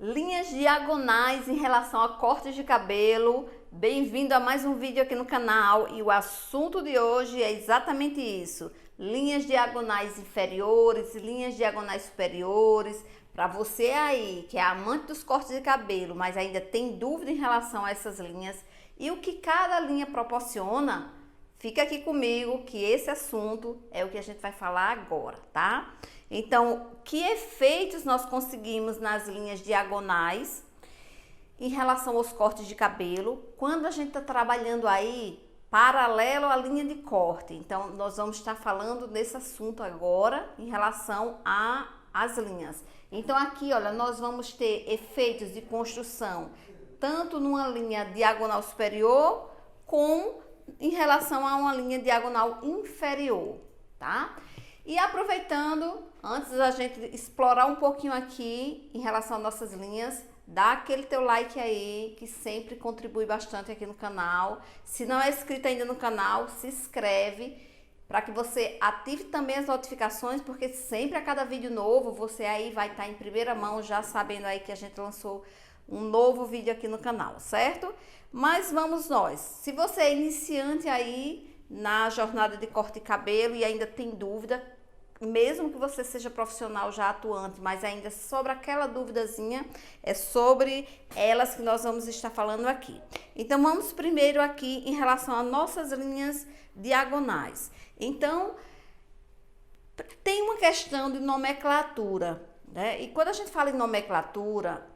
Linhas diagonais em relação a cortes de cabelo. Bem-vindo a mais um vídeo aqui no canal e o assunto de hoje é exatamente isso. Linhas diagonais inferiores e linhas diagonais superiores. Para você aí que é amante dos cortes de cabelo, mas ainda tem dúvida em relação a essas linhas e o que cada linha proporciona, fica aqui comigo que esse assunto é o que a gente vai falar agora, tá? Então, que efeitos nós conseguimos nas linhas diagonais em relação aos cortes de cabelo quando a gente está trabalhando aí paralelo à linha de corte? Então, nós vamos estar falando desse assunto agora em relação às linhas. Então, aqui, olha, nós vamos ter efeitos de construção tanto numa linha diagonal superior como em relação a uma linha diagonal inferior, tá? E aproveitando, antes da gente explorar um pouquinho aqui em relação às nossas linhas, dá aquele teu like aí, que sempre contribui bastante aqui no canal. Se não é inscrito ainda no canal, se inscreve para que você ative também as notificações, porque sempre a cada vídeo novo, você aí vai estar em primeira mão já sabendo aí que a gente lançou um novo vídeo aqui no canal, certo? Mas vamos nós. Se você é iniciante aí na jornada de corte de cabelo e ainda tem dúvida, mesmo que você seja profissional já atuante, mas ainda sobre aquela duvidazinha, é sobre elas que nós vamos estar falando aqui. Então, vamos primeiro aqui em relação às nossas linhas diagonais. Então, tem uma questão de nomenclatura, né? E quando a gente fala em nomenclatura,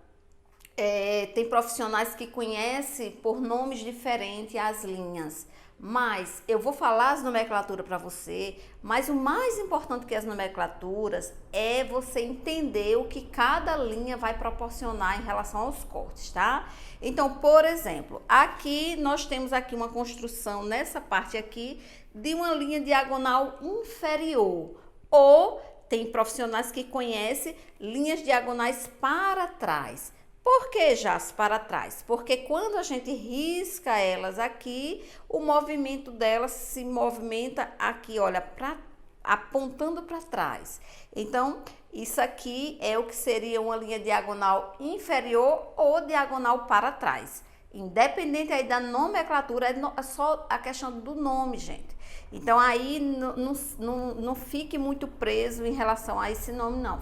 tem profissionais que conhecem por nomes diferentes as linhas. Mas eu vou falar as nomenclaturas para você, mas o mais importante que as nomenclaturas é você entender o que cada linha vai proporcionar em relação aos cortes, tá? Então, por exemplo, aqui nós temos aqui uma construção nessa parte aqui de uma linha diagonal inferior, ou tem profissionais que conhecem linhas diagonais para trás. Por que, Jas, para trás? Porque quando a gente risca elas aqui, o movimento delas se movimenta aqui, olha, apontando para trás. Então, isso aqui é o que seria uma linha diagonal inferior ou diagonal para trás. Independente aí da nomenclatura, é só a questão do nome, gente. Então, aí não fique muito preso em relação a esse nome, não.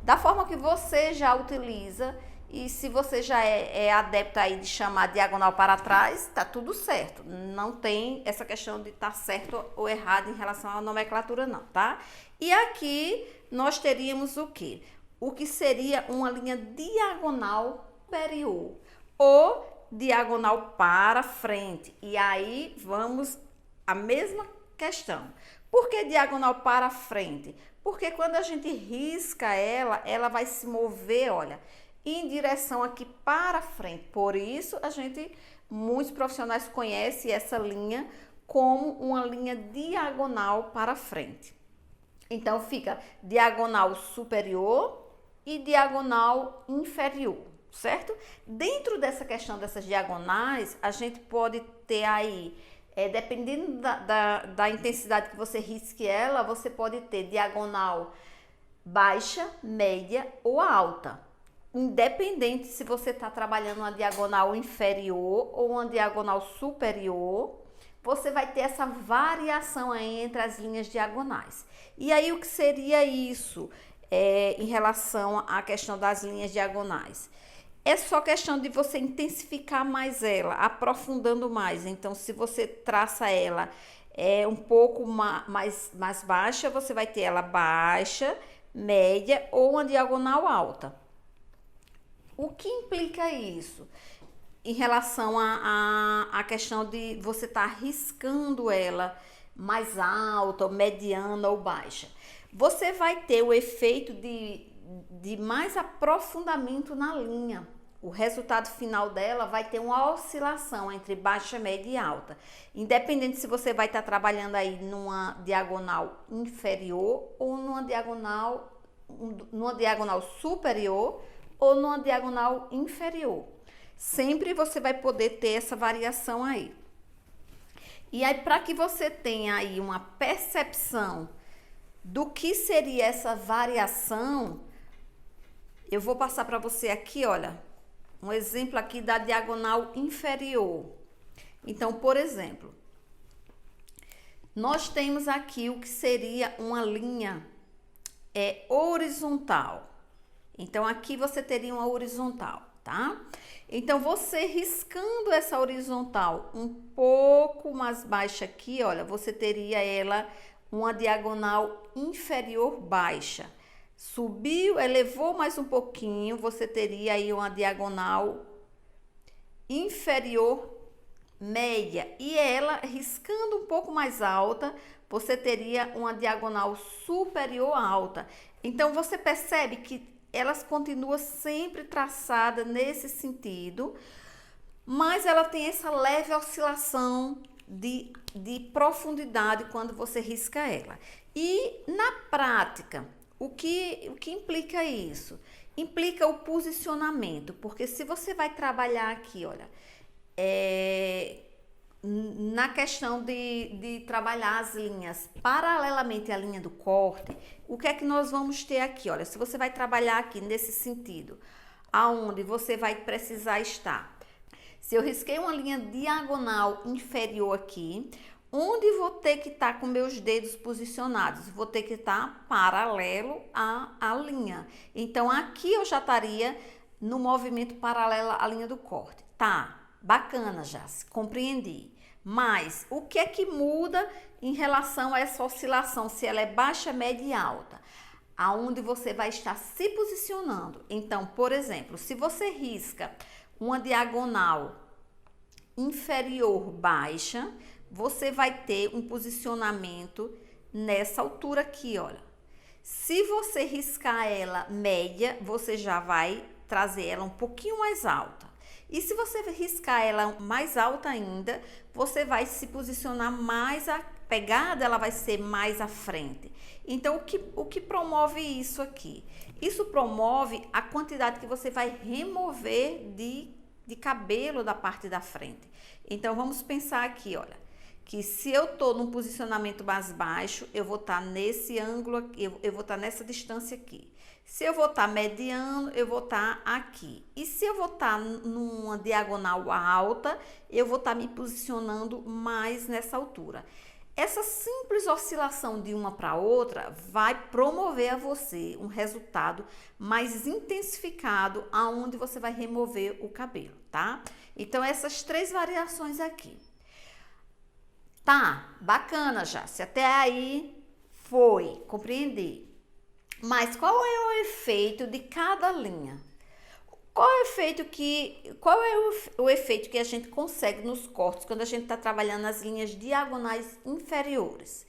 Da forma que você já utiliza, e se você já é adepto aí de chamar diagonal para trás, tá tudo certo. Não tem essa questão de estar certo ou errado em relação à nomenclatura, não, tá? E aqui nós teríamos o quê? O que seria uma linha diagonal superior ou diagonal para frente. E aí vamos a mesma questão. Por que diagonal para frente? Porque quando a gente risca ela vai se mover, olha, em direção aqui para frente. Por isso, muitos profissionais conhecem essa linha como uma linha diagonal para frente. Então, fica diagonal superior e diagonal inferior, certo? Dentro dessa questão dessas diagonais, a gente pode ter aí, dependendo da intensidade que você risque ela, você pode ter diagonal baixa, média ou alta. Independente se você está trabalhando uma diagonal inferior ou uma diagonal superior, você vai ter essa variação aí entre as linhas diagonais. E aí, o que seria isso em relação à questão das linhas diagonais? É só questão de você intensificar mais ela, aprofundando mais. Então, se você traça ela um pouco mais baixa, você vai ter ela baixa, média ou uma diagonal alta. O que implica isso? Em relação à questão de você estar riscando ela mais alta, mediana ou baixa. Você vai ter o efeito de mais aprofundamento na linha. O resultado final dela vai ter uma oscilação entre baixa, média e alta. Independente se você vai estar trabalhando aí numa diagonal inferior ou numa diagonal superior ou numa diagonal inferior. Sempre você vai poder ter essa variação aí. E aí, para que você tenha aí uma percepção do que seria essa variação, Eu vou passar para você aqui, olha, um exemplo aqui da diagonal inferior. Então, por exemplo, nós temos aqui o que seria uma linha horizontal. Então, aqui você teria uma horizontal, tá? Então, você riscando essa horizontal um pouco mais baixa aqui, olha, você teria ela uma diagonal inferior baixa. Subiu, elevou mais um pouquinho, você teria aí uma diagonal inferior média. E ela, riscando um pouco mais alta, você teria uma diagonal superior alta. Então, você percebe que elas continuam sempre traçadas nesse sentido, mas ela tem essa leve oscilação de profundidade quando você risca ela. E na prática, o que implica isso? Implica o posicionamento, porque se você vai trabalhar aqui, olha, na questão de trabalhar as linhas paralelamente à linha do corte, o que é que nós vamos ter aqui? Olha, se você vai trabalhar aqui nesse sentido, aonde você vai precisar estar. Se eu risquei uma linha diagonal inferior aqui, onde vou ter que estar com meus dedos posicionados? Vou ter que estar paralelo à linha. Então, aqui eu já estaria no movimento paralelo à linha do corte. Tá, bacana, já compreendi. Mas o que é que muda em relação a essa oscilação? Se ela é baixa, média e alta? Aonde você vai estar se posicionando. Então, por exemplo, se você risca uma diagonal inferior baixa, você vai ter um posicionamento nessa altura aqui, olha. Se você riscar ela média, você já vai trazer ela um pouquinho mais alta. E se você riscar ela mais alta ainda, você vai se posicionar mais, a pegada ela vai ser mais à frente. Então, o que promove isso aqui? Isso promove a quantidade que você vai remover de cabelo da parte da frente. Então, vamos pensar aqui, olha, que se eu tô num posicionamento mais baixo, eu vou estar nesse ângulo, eu vou estar nessa distância aqui. Se eu vou estar mediano, eu vou estar aqui. E se eu vou estar numa diagonal alta, eu vou estar me posicionando mais nessa altura. Essa simples oscilação de uma para outra vai promover a você um resultado mais intensificado, aonde você vai remover o cabelo, tá? Então, essas três variações aqui. Tá, bacana já. Se até aí foi, compreendi. Mas qual é o efeito de cada linha? Qual é o efeito que a gente consegue nos cortes quando a gente está trabalhando as linhas diagonais inferiores?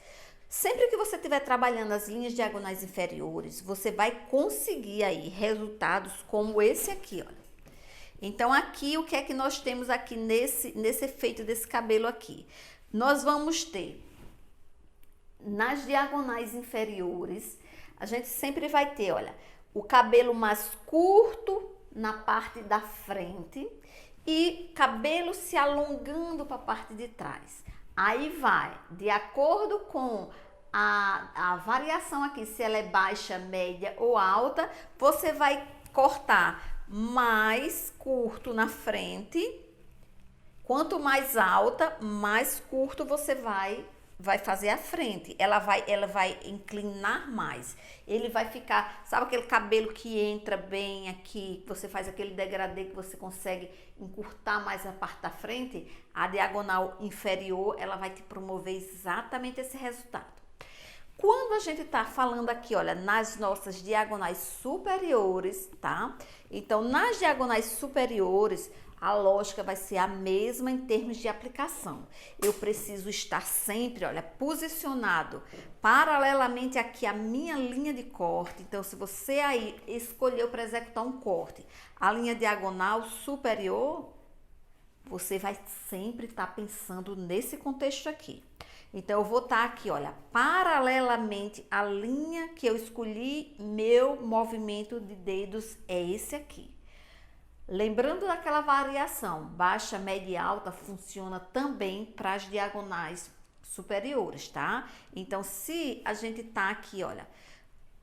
Sempre que você estiver trabalhando as linhas diagonais inferiores, você vai conseguir aí resultados como esse aqui, olha. Então, aqui, o que é que nós temos aqui nesse efeito desse cabelo aqui? Nós vamos ter, nas diagonais inferiores, a gente sempre vai ter, olha, o cabelo mais curto na parte da frente e cabelo se alongando para a parte de trás. Aí vai, de acordo com a variação aqui, se ela é baixa, média ou alta, você vai cortar mais curto na frente. Quanto mais alta, mais curto você vai fazer a frente. Ela vai inclinar mais. Ele vai ficar, sabe aquele cabelo que entra bem aqui, que você faz aquele degradê que você consegue encurtar mais a parte da frente? A diagonal inferior, ela vai te promover exatamente esse resultado. Quando a gente tá falando aqui, olha, nas nossas diagonais superiores, tá? Então, nas diagonais superiores, a lógica vai ser a mesma em termos de aplicação. Eu preciso estar sempre, olha, posicionado paralelamente aqui à minha linha de corte. Então, se você aí escolheu para executar um corte, a linha diagonal superior, você vai sempre estar pensando nesse contexto aqui. Então, eu vou estar aqui, olha, paralelamente à linha que eu escolhi, meu movimento de dedos é esse aqui. Lembrando daquela variação, baixa, média e alta funciona também para as diagonais superiores, tá? Então, se a gente tá aqui, olha,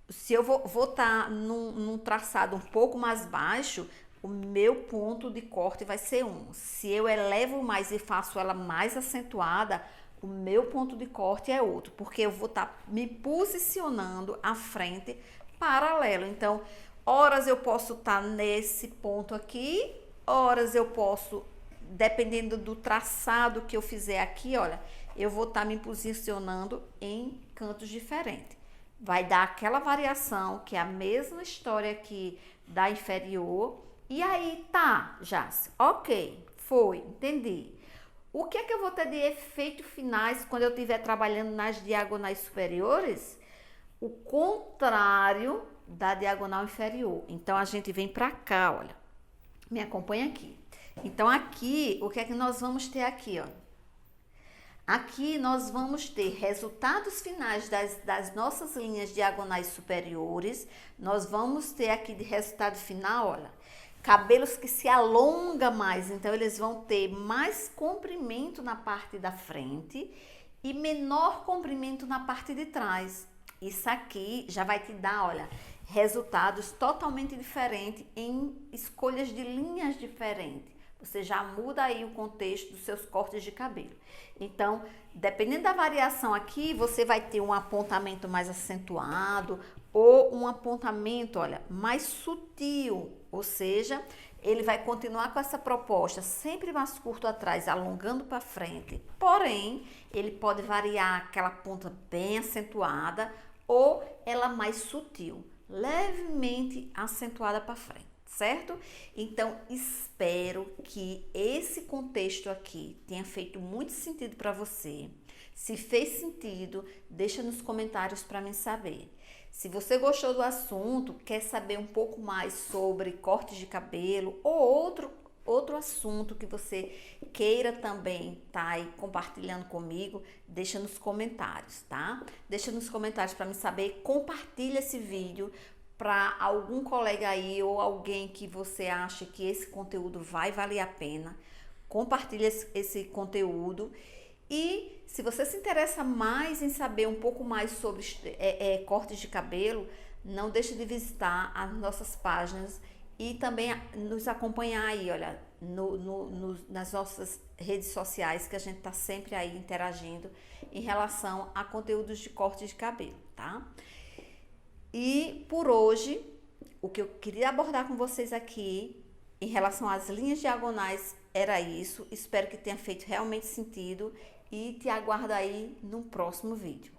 se eu vou estar num traçado um pouco mais baixo, o meu ponto de corte vai ser 1. Se eu elevo mais e faço ela mais acentuada, o meu ponto de corte é outro, porque eu vou estar me posicionando à frente paralelo. Então, horas eu posso estar nesse ponto aqui, horas eu posso, dependendo do traçado que eu fizer aqui, olha, eu vou estar me posicionando em cantos diferentes. Vai dar aquela variação, que é a mesma história aqui da inferior. E aí, tá, Jace, ok, foi, entendi. O que é que eu vou ter de efeito finais quando eu estiver trabalhando nas diagonais superiores? O contrário da diagonal inferior. Então, a gente vem pra cá, olha. Me acompanha aqui. Então, aqui, o que é que nós vamos ter aqui, ó? Aqui nós vamos ter resultados finais das nossas linhas diagonais superiores. Nós vamos ter aqui de resultado final, olha, cabelos que se alongam mais. Então, eles vão ter mais comprimento na parte da frente e menor comprimento na parte de trás. Isso aqui já vai te dar, olha, resultados totalmente diferentes em escolhas de linhas diferentes. Você já muda aí o contexto dos seus cortes de cabelo. Então, dependendo da variação aqui, você vai ter um apontamento mais acentuado ou um apontamento, olha, mais sutil. Ou seja, ele vai continuar com essa proposta, sempre mais curto atrás, alongando para frente. Porém, ele pode variar aquela ponta bem acentuada ou ela mais sutil, levemente acentuada para frente. Certo? Então, espero que esse contexto aqui tenha feito muito sentido para você. Se fez sentido, deixa nos comentários para mim saber. Se você gostou do assunto, quer saber um pouco mais sobre cortes de cabelo ou outro assunto que você queira também tá aí compartilhando comigo, deixa nos comentários, tá? Deixa nos comentários para mim saber, compartilha esse vídeo para algum colega aí ou alguém que você acha que esse conteúdo vai valer a pena. Compartilha esse conteúdo. E se você se interessa mais em saber um pouco mais sobre cortes de cabelo, não deixe de visitar as nossas páginas e também nos acompanhar aí, olha, nas nossas redes sociais, que a gente está sempre aí interagindo em relação a conteúdos de corte de cabelo, tá? E por hoje, o que eu queria abordar com vocês aqui, em relação às linhas diagonais, era isso. Espero que tenha feito realmente sentido e te aguardo aí no próximo vídeo.